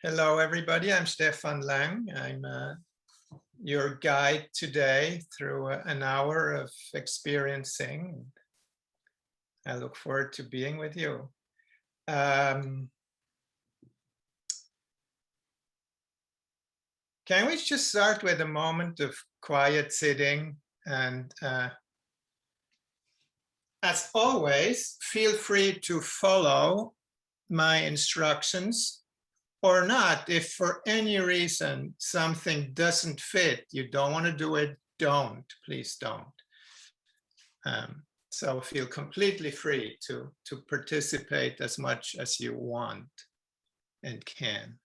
Hello, everybody. I'm Stefan Laeng. I'm your guide today through an hour of experiencing. I look forward to being with you. Can we just start with a moment of quiet sitting? And as always, feel free to follow my instructions or not. If for any reason something doesn't fit, you don't want to do it, don't, please don't. So feel completely free to participate as much as you want and can.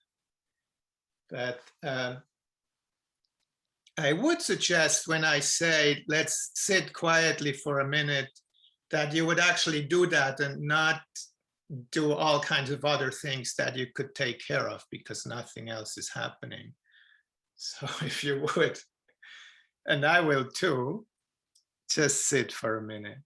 But I would suggest when I say, let's sit quietly for a minute, that you would actually do that and not do all kinds of other things that you could take care of because nothing else is happening. So if you would, and I will too, just sit for a minute.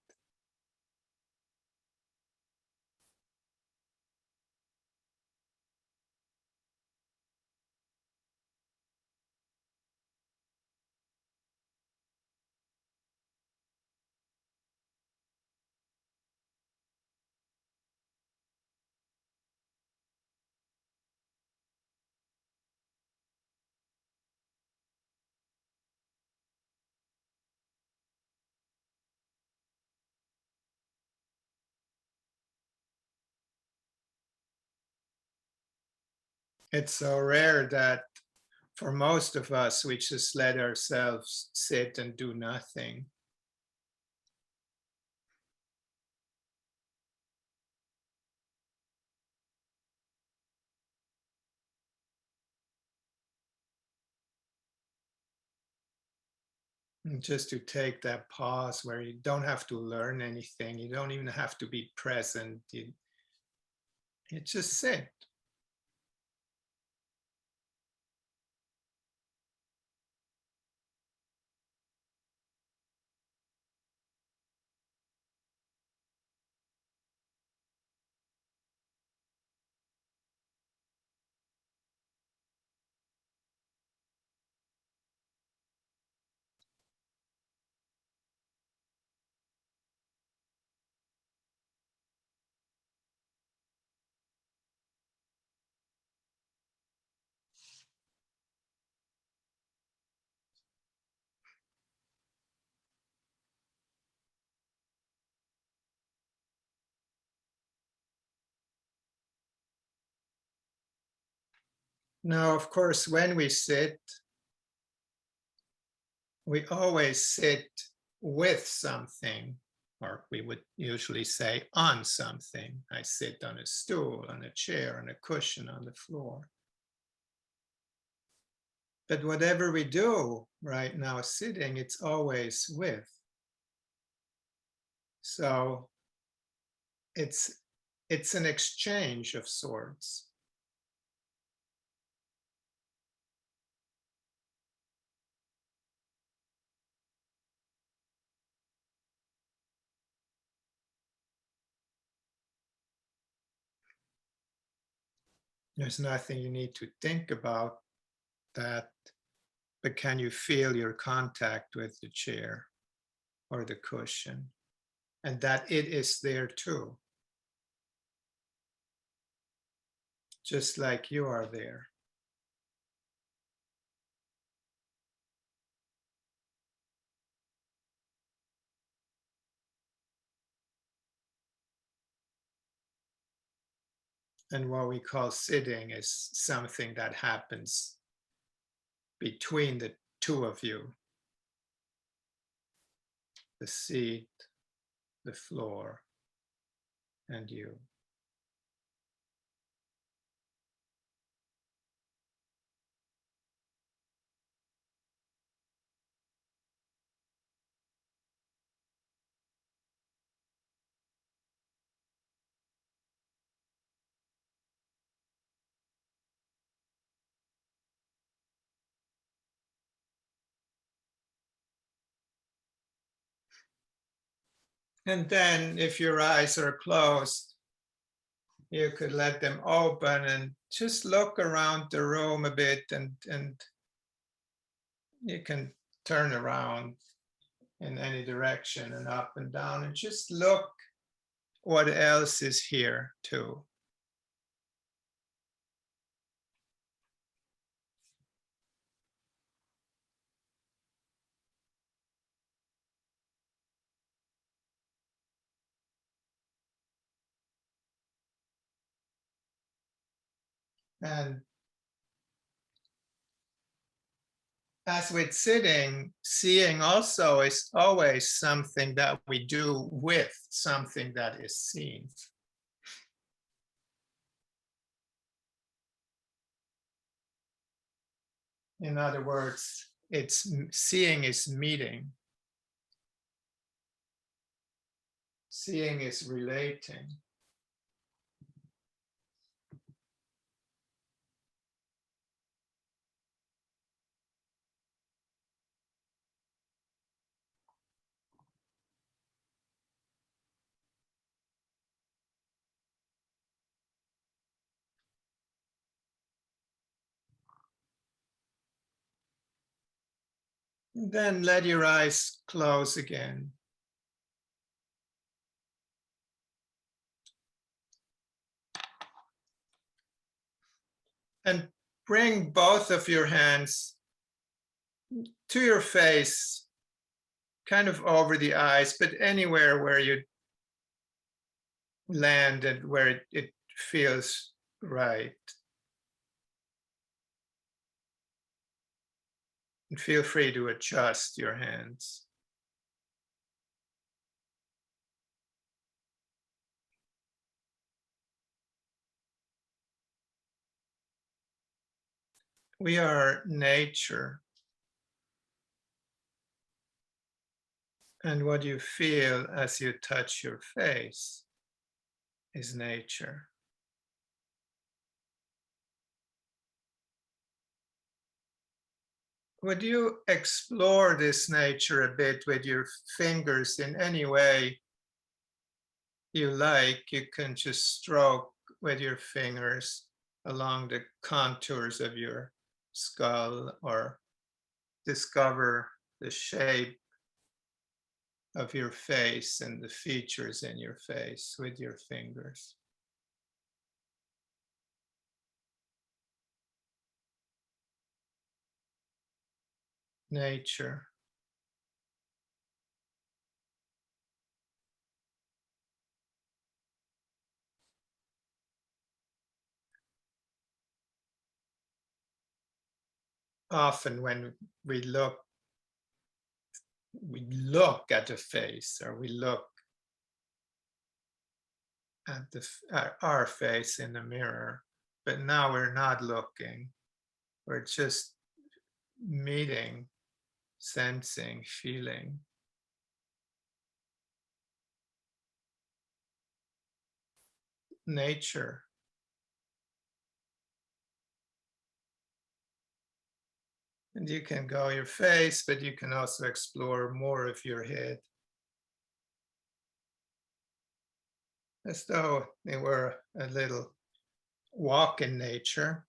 It's so rare that for most of us, we just let ourselves sit and do nothing. And just to take that pause where you don't have to learn anything, you don't even have to be present, you just sit. Now, of course, when we sit, we always sit with something, or we would usually say on something. I sit on a stool, on a chair, on a cushion, on the floor. But whatever we do right now sitting, it's always with. So it's an exchange of sorts. There's nothing you need to think about that, but can you feel your contact with the chair or the cushion? And that it is there too, just like you are there. And what we call sitting is something that happens between the two of you, the seat, the floor, and you. And then if your eyes are closed, You could let them open and just look around the room a bit, and you can turn around in any direction and up and down and just look what else is here too. And as with sitting, seeing also is always something that we do with something that is seen. In other words, it's seeing is meeting. Seeing is relating. Then let your eyes close again. And bring both of your hands to your face, kind of over the eyes, but anywhere where you land and where it feels right. And feel free to adjust your hands. We are nature. And what you feel as you touch your face is nature. Would you explore this nature a bit with your fingers in any way you like? You can just stroke with your fingers along the contours of your skull or discover the shape of your face and the features in your face with your fingers. Nature. Often when we look at the face, or we look at our face in the mirror, but now we're not looking. We're just meeting, sensing, feeling. Nature. And you can go your face, but you can also explore more of your head, as though they were a little walk in nature.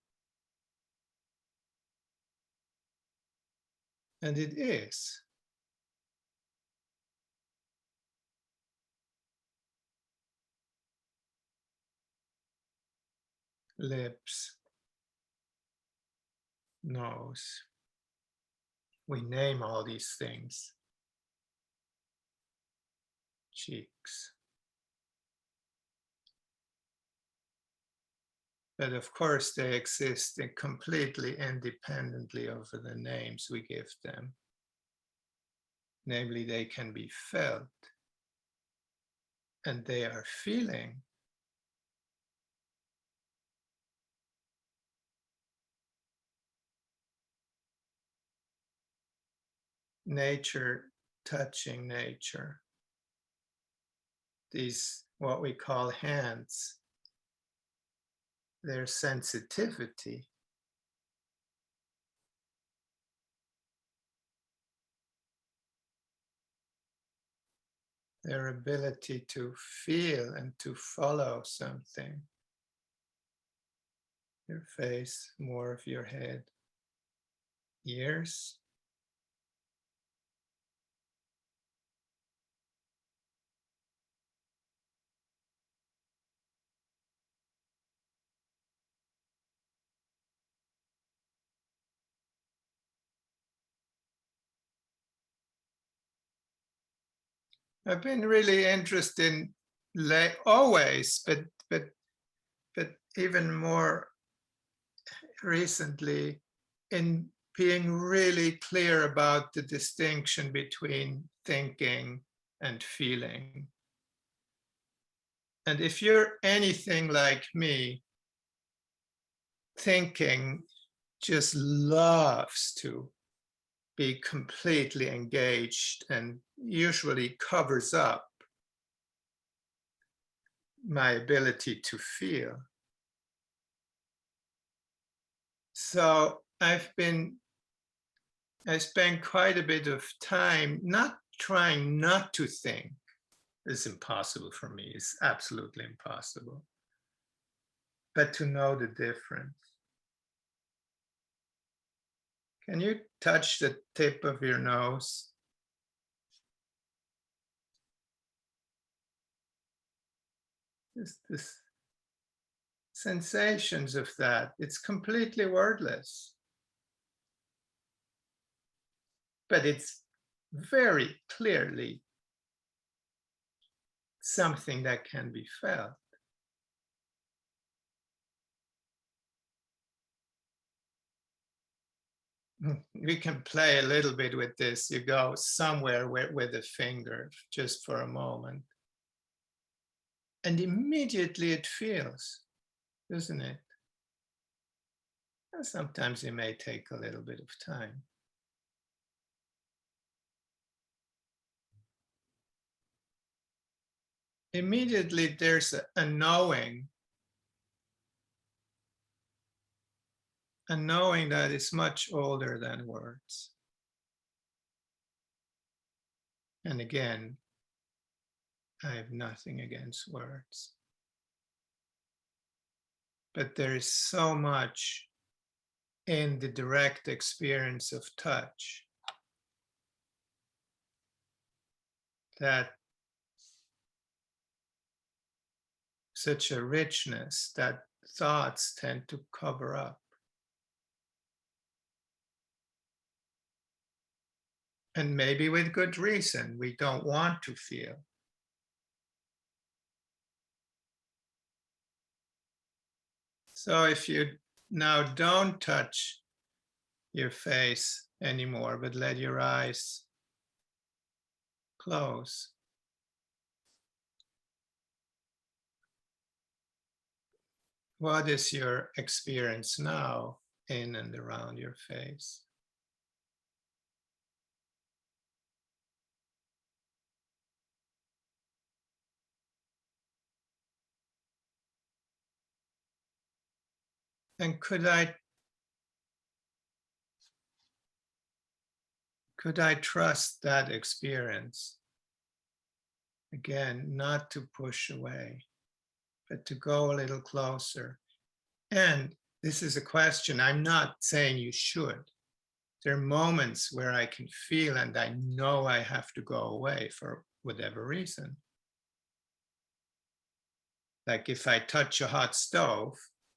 And it is. Lips, nose. We name all these things. Cheeks. But of course, they exist completely independently of the names we give them. Namely, they can be felt, and they are feeling. Nature touching nature. These, what we call hands, their sensitivity, their ability to feel and to follow something, your face, more of your head, ears. I've been really interested in always, but even more recently in being really clear about the distinction between thinking and feeling. And if you're anything like me, thinking just loves to be completely engaged and usually covers up my ability to feel. So I spend quite a bit of time not trying not to think. It's impossible for me. It's absolutely impossible. But to know the difference. Can you touch the tip of your nose? This sensations of that. It's completely wordless. But it's very clearly something that can be felt. We can play a little bit with this. You go somewhere with a finger just for a moment. And immediately it feels, doesn't it? And sometimes it may take a little bit of time. Immediately there's a knowing that is much older than words. And again, I have nothing against words. But there is so much in the direct experience of touch that such a richness that thoughts tend to cover up. And maybe with good reason, we don't want to feel. So if you now don't touch your face anymore, but let your eyes close, what is your experience now in and around your face? And could I trust that experience? Again, not to push away, but to go a little closer. And this is a question. I'm not saying you should. There are moments where I can feel and I know I have to go away for whatever reason. Like if I touch a hot stove,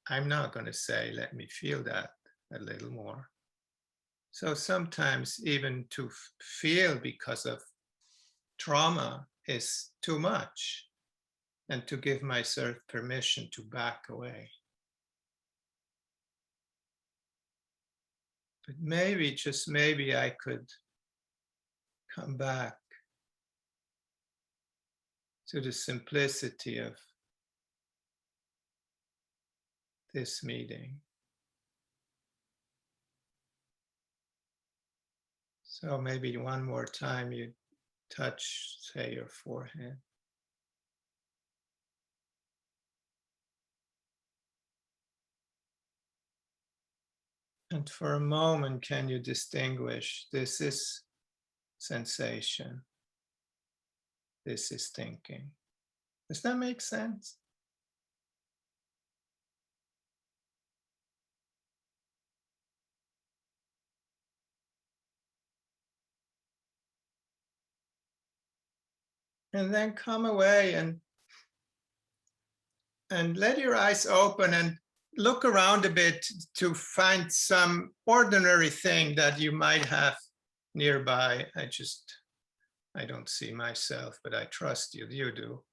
I'm not going to say, let me feel that a little more. So sometimes even to feel because of trauma is too much, and to give myself permission to back away. But maybe, just maybe, I could come back to the simplicity of this meeting. So maybe one more time you touch, say, your forehead. And for a moment, can you distinguish, this is sensation, this is thinking? Does that make sense? And then come away and let your eyes open and look around a bit to find some ordinary thing that you might have nearby. I don't see myself, but I trust you. You do.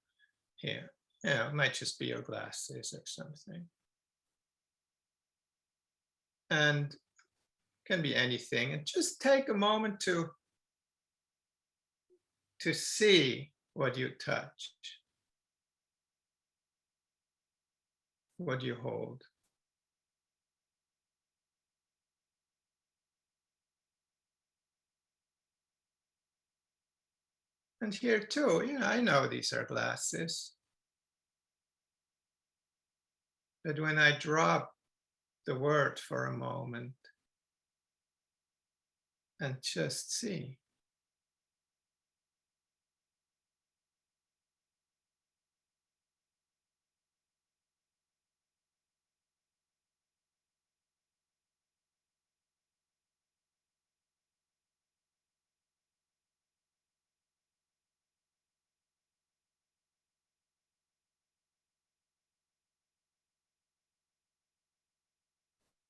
Here. Yeah, it might just be your glasses or something. And can be anything. And just take a moment to see what you touch, what you hold. And here too, yeah, I know these are glasses. But when I drop the word for a moment and just see,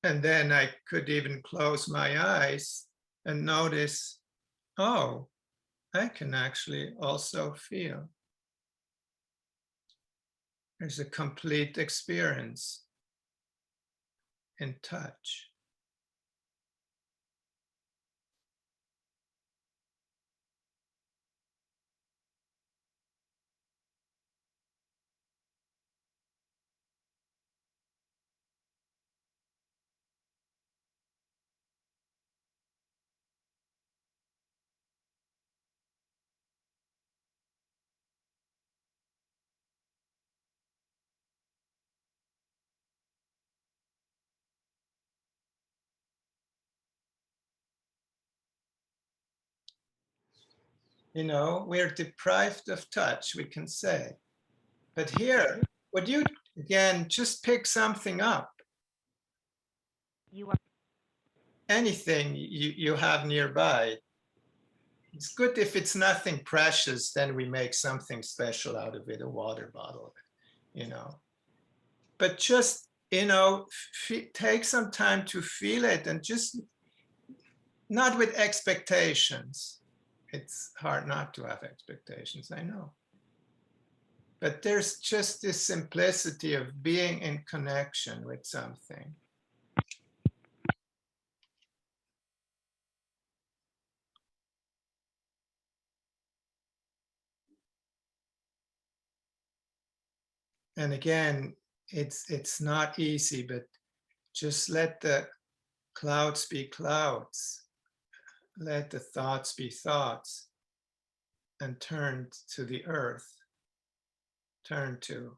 and then I could even close my eyes and notice, oh, I can actually also feel. There's a complete experience in touch. You know, we're deprived of touch, we can say. But here, would you again just pick something up? You are Anything you have nearby. It's good if it's nothing precious, then we make something special out of it, a water bottle, you know. But just, you know, take some time to feel it and just not with expectations. It's hard not to have expectations, I know. But there's just this simplicity of being in connection with something. And again, it's not easy, but just let the clouds be clouds. Let the thoughts be thoughts and turn to the earth, turn to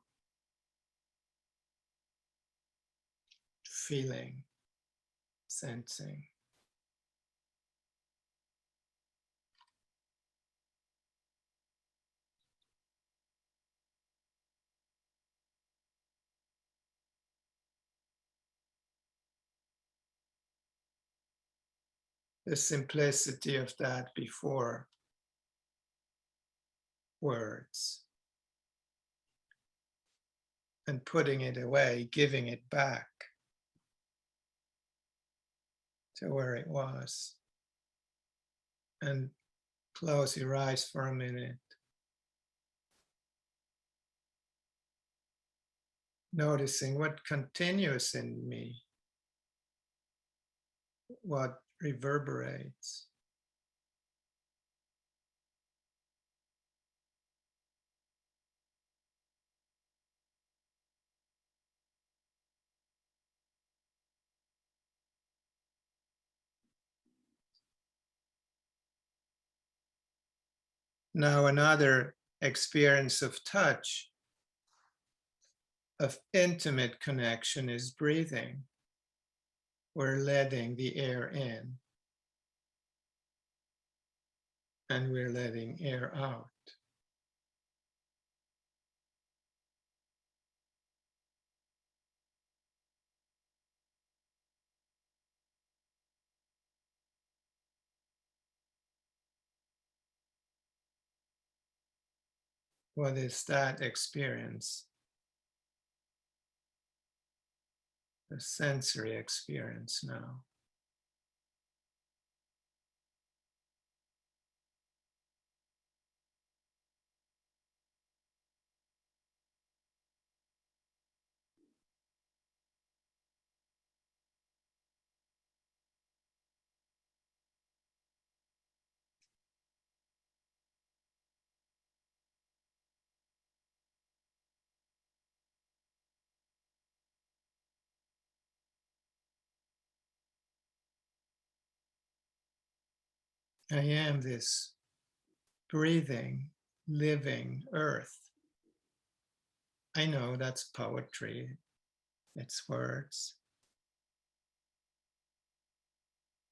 feeling, sensing. The simplicity of that before words and putting it away, giving it back to where it was. And close your eyes for a minute. Noticing what continues in me, what reverberates. Now, another experience of touch, of intimate connection, is breathing. We're letting the air in and we're letting air out. What is that experience? The sensory experience now. I am this breathing, living earth. I know that's poetry, it's words,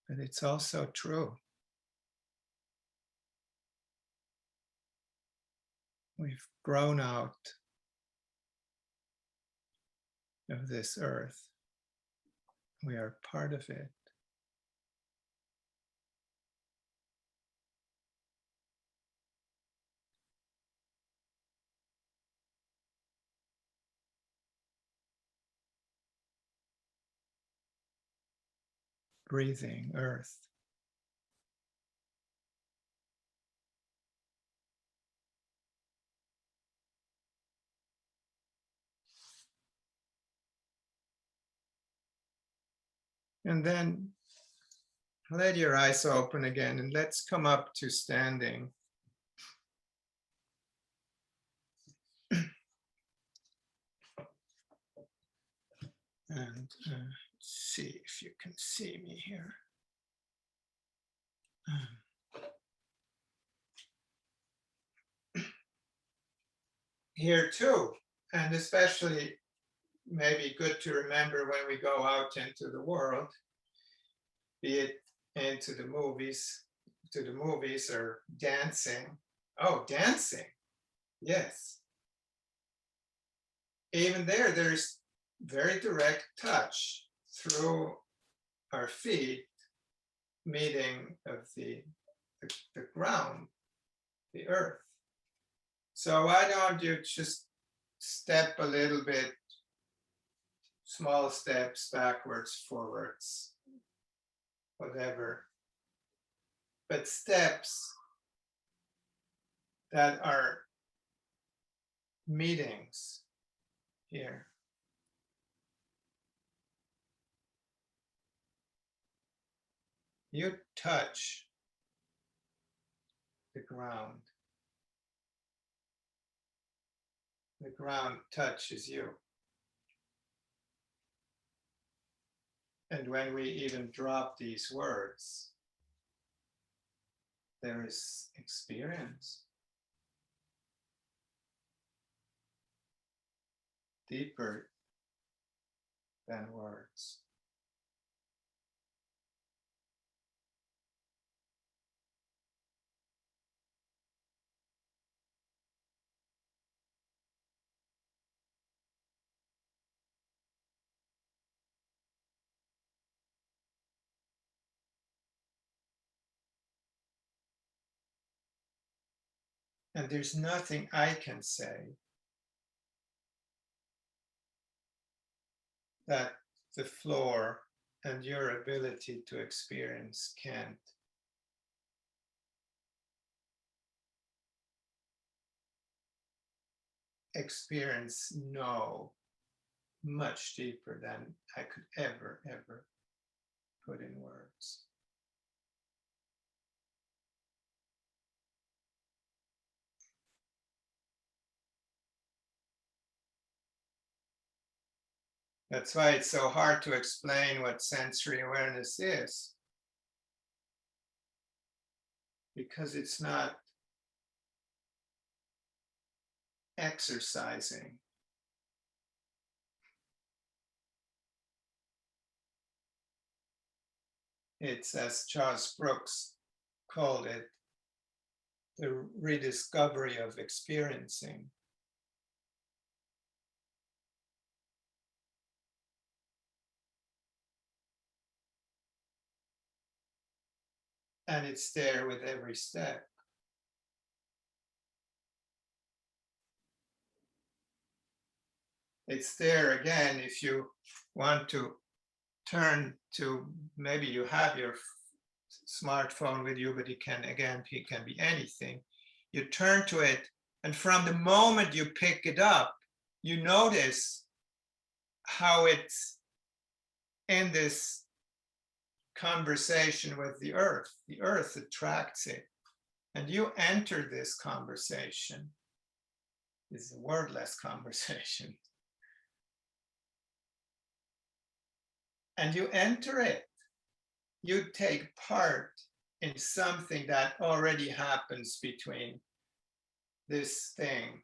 but it's also true. We've grown out of this earth. We are part of it. Breathing earth. And then let your eyes open again and let's come up to standing. And see if you can see me here. Here too, and especially maybe good to remember when we go out into the world, be it into the movies, or dancing. Oh, dancing, yes. Even there's very direct touch through our feet meeting of the ground, the earth. So why don't you just step a little bit, small steps backwards, forwards, whatever, but steps that are meetings here. You touch the ground. The ground touches you. And when we even drop these words, there is experience. Deeper than words. And there's nothing I can say that the floor and your ability to experience can't. Experience know much deeper than I could ever put in words. That's why it's so hard to explain what sensory awareness is, because it's not exercising. It's, as Charles Brooks called it, the rediscovery of experiencing. And it's there with every step. it's there again if you want to turn to, maybe you have your smartphone with you, but it can be anything. You turn to it, and from the moment you pick it up, you notice how it's in this conversation with the earth. The earth attracts it, and you enter this conversation. This wordless conversation. And you enter it. You take part in something that already happens between this thing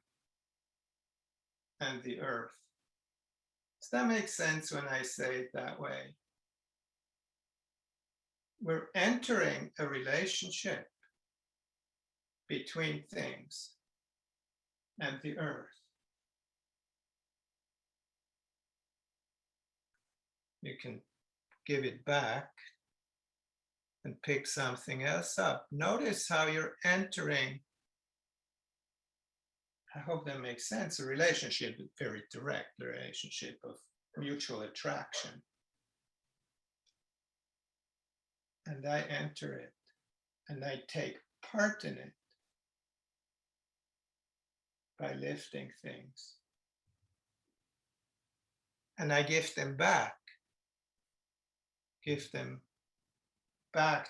and the earth. Does that make sense when I say it that way? We're entering a relationship between things and the earth. You can give it back and pick something else up. Notice how you're entering, I hope that makes sense, a relationship, a very direct relationship of mutual attraction. And I enter it, and I take part in it by lifting things. And I give them back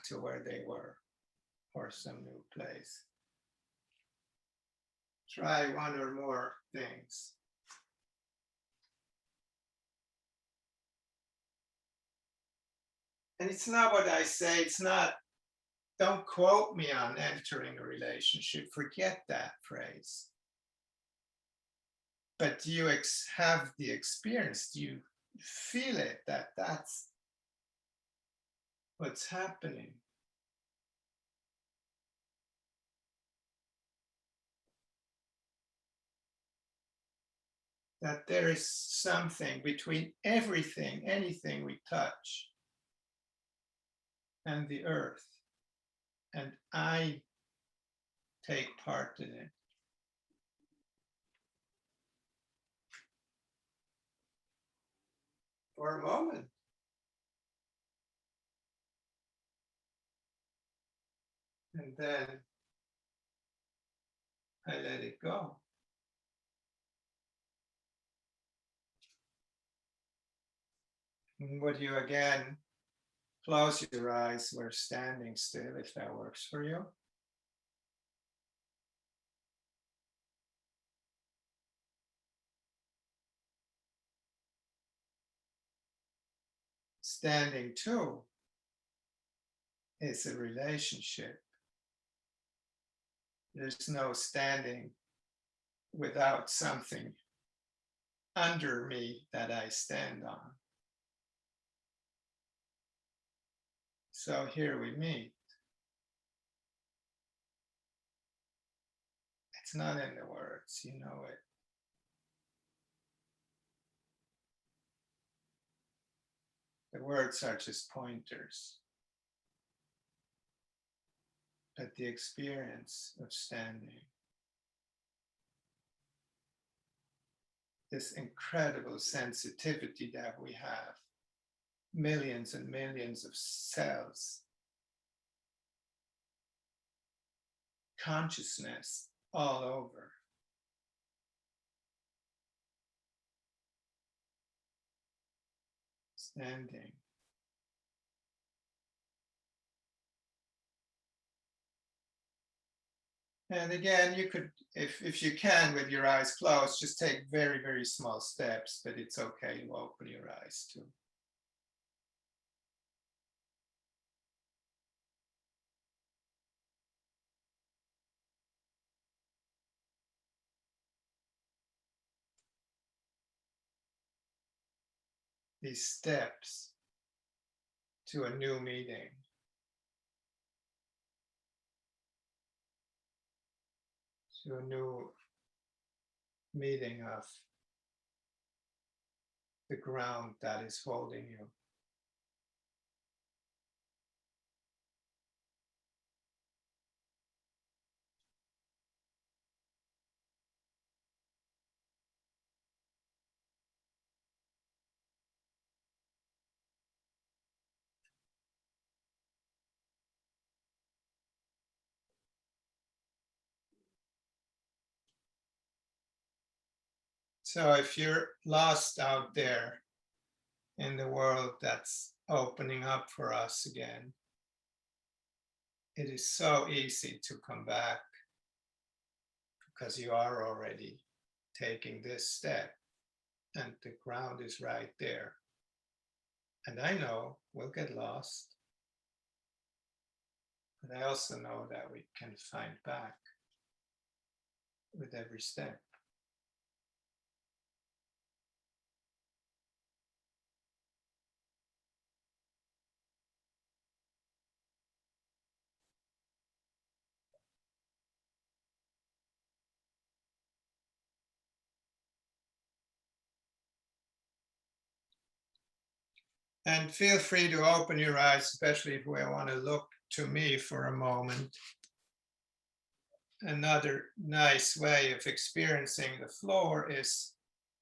to where they were, or some new place. Try one or more things. And it's not what I say, it's not, don't quote me on entering a relationship, forget that phrase. But you have the experience, you feel it, that's what's happening. That there is something between everything, anything we touch, and the earth, and I take part in it. For a moment. And then I let it go. And would you again close your eyes? We're standing still, if that works for you. Standing too is a relationship. There's no standing without something under me that I stand on. So here we meet. It's not in the words, you know it. The words are just pointers. But the experience of standing, this incredible sensitivity that we have, millions and millions of cells, consciousness all over. Standing. And again, you could, if you can, with your eyes closed, just take very, very small steps, but it's okay to open your eyes too. These steps to a new meeting. To a new meeting of the ground that is holding you. So if you're lost out there in the world that's opening up for us again, it is so easy to come back because you are already taking this step and the ground is right there. And I know we'll get lost, but I also know that we can find back with every step. And feel free to open your eyes, especially if we want to look to me for a moment. Another nice way of experiencing the floor is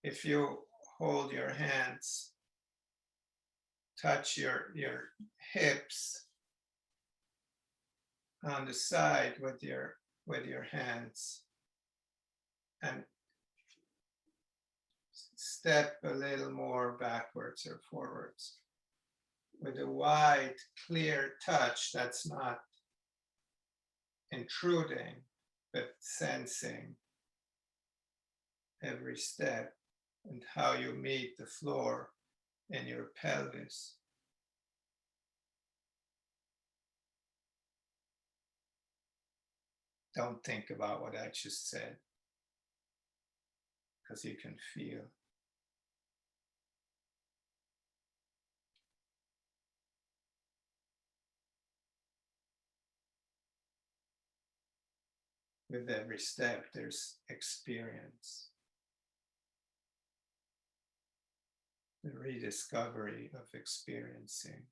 if you hold your hands, touch your hips on the side with your hands and step a little more backwards or forwards with a wide, clear touch that's not intruding, but sensing every step and how you meet the floor in your pelvis. Don't think about what I just said, because you can feel. With every step, there's experience, the rediscovery of experiencing.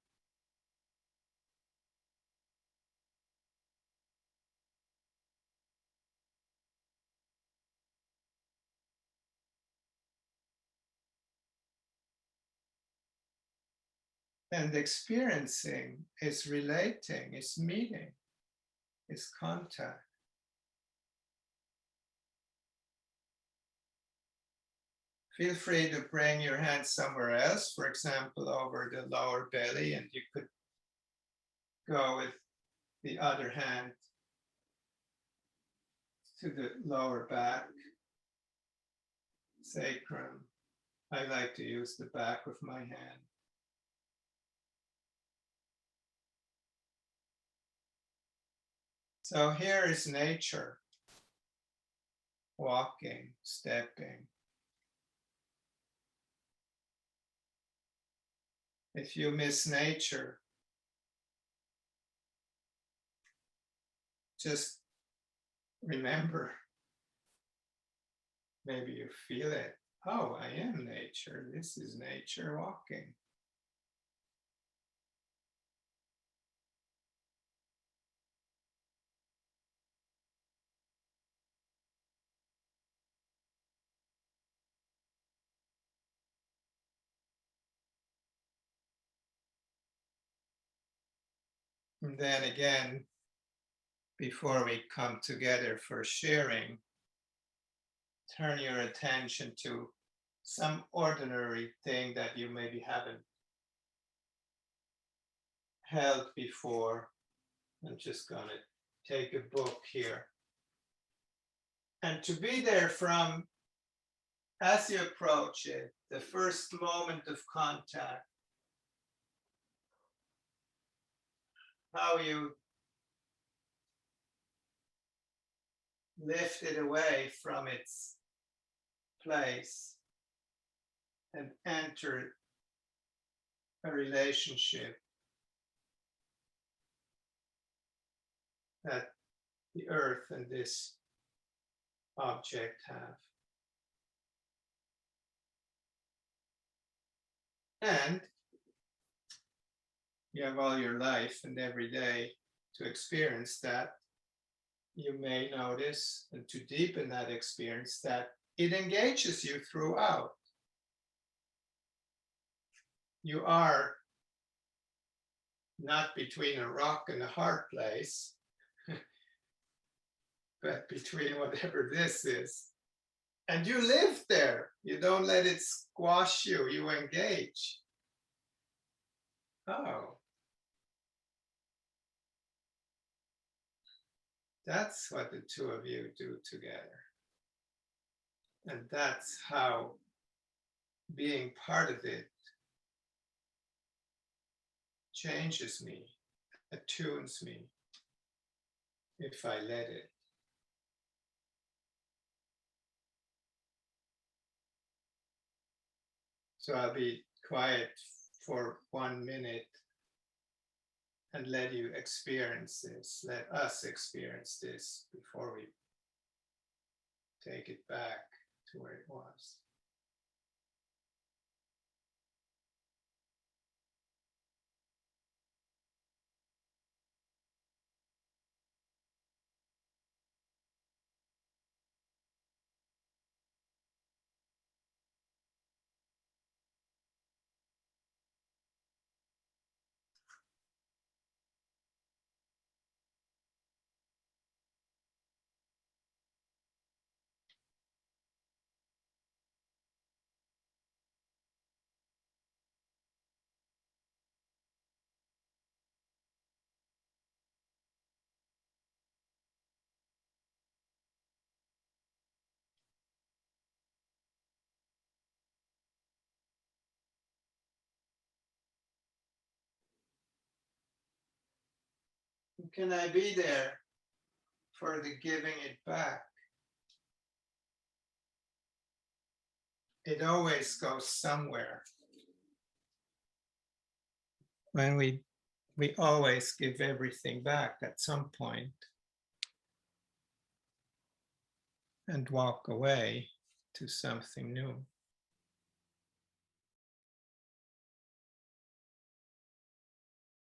And experiencing is relating, is meeting, is contact. Feel free to bring your hand somewhere else, for example, over the lower belly, and you could go with the other hand to the lower back, sacrum. I like to use the back of my hand. So here is nature, walking, stepping. If you miss nature, just remember, maybe you feel it. Oh, I am nature. This is nature walking. And then again, before we come together for sharing, turn your attention to some ordinary thing that you maybe haven't held before. I'm just going to take a book here. And to be there from, as you approach it, the first moment of contact, how you lift it away from its place and enter a relationship that the earth and this object have. And you have all your life and every day to experience that. You may notice, and to deepen that experience, that it engages you throughout. You are not between a rock and a hard place, but between whatever this is. And you live there. You don't let it squash you. You engage. Oh, that's what the two of you do together. And that's how being part of it changes me, attunes me, if I let it. So I'll be quiet for 1 minute and let you experience this, let us experience this before we take it back to where it was. Can I be there for the giving it back? It always goes somewhere. When we always give everything back at some point and walk away to something new.